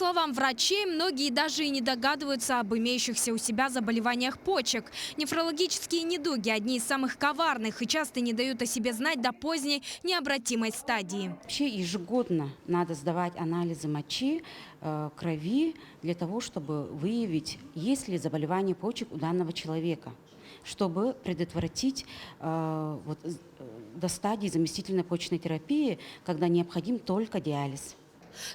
словам врачей, многие даже и не догадываются об имеющихся у себя заболеваниях почек. Нефрологические недуги – одни из самых коварных и часто не дают о себе знать до поздней необратимой стадии. Вообще ежегодно надо сдавать анализы мочи, крови для того, чтобы выявить, есть ли заболевание почек у данного человека, чтобы предотвратить до стадии заместительной почечной терапии, когда необходим только диализ.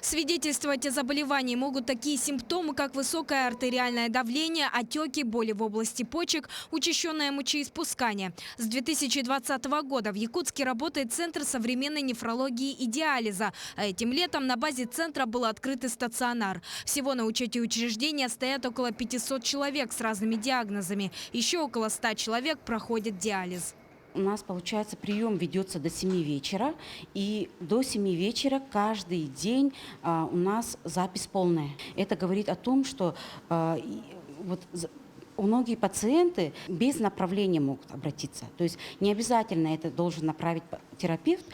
Свидетельствовать о заболевании могут такие симптомы, как высокое артериальное давление, отеки, боли в области почек, учащенное мочеиспускание. С 2020 года в Якутске работает Центр современной нефрологии и диализа. А этим летом на базе центра был открыт и стационар. Всего на учете учреждения стоят около 500 человек с разными диагнозами. Еще около 100 человек проходят диализ. У нас, получается, прием ведется до 7 вечера, и до 7 вечера каждый день у нас запись полная. Это говорит о том, что многие пациенты без направления могут обратиться. То есть не обязательно это должен направить терапевт.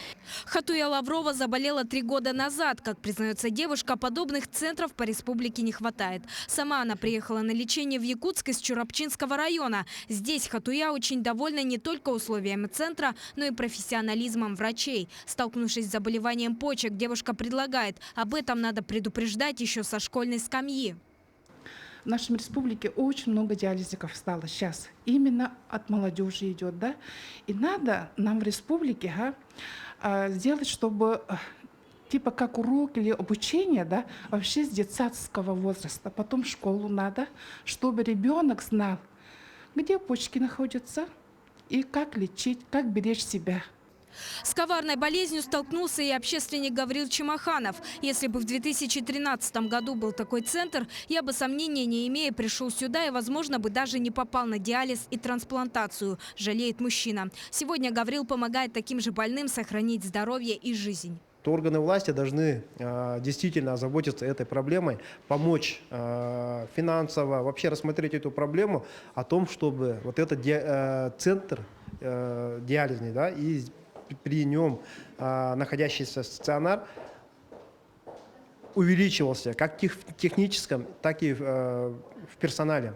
Хатуя Лаврова заболела 3 года назад. Как признается девушка, подобных центров по республике не хватает. Сама она приехала на лечение в Якутск из Чурапчинского района. Здесь Хатуя очень довольна не только условиями центра, но и профессионализмом врачей. Столкнувшись с заболеванием почек, девушка предлагает: об этом надо предупреждать еще со школьной скамьи. В нашей республике очень много диализиков стало сейчас. Именно от молодежи идет, да? И надо нам в республике сделать, чтобы типа как урок или обучение, да, вообще с детсадского возраста. Потом в школу надо, чтобы ребенок знал, где почки находятся и как лечить, как беречь себя. С коварной болезнью столкнулся и общественник Гаврил Чемаханов. Если бы в 2013 году был такой центр, я бы, сомнения не имея, пришел сюда и, возможно, бы даже не попал на диализ и трансплантацию, жалеет мужчина. Сегодня Гаврил помогает таким же больным сохранить здоровье и жизнь. Органы власти должны действительно озаботиться этой проблемой, помочь финансово, вообще рассмотреть эту проблему о том, чтобы вот этот центр диализный, да, и при нем находящийся стационар увеличивался как в техническом, так и в персонале.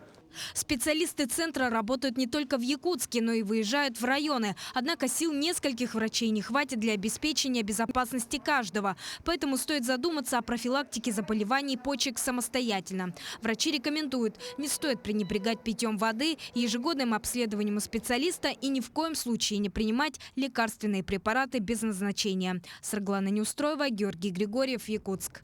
Специалисты центра работают не только в Якутске, но и выезжают в районы. Однако сил нескольких врачей не хватит для обеспечения безопасности каждого. Поэтому стоит задуматься о профилактике заболеваний почек самостоятельно. Врачи рекомендуют: не стоит пренебрегать питьем воды, ежегодным обследованием у специалиста и ни в коем случае не принимать лекарственные препараты без назначения. Сарглана Неустроева, Георгий Григорьев, Якутск.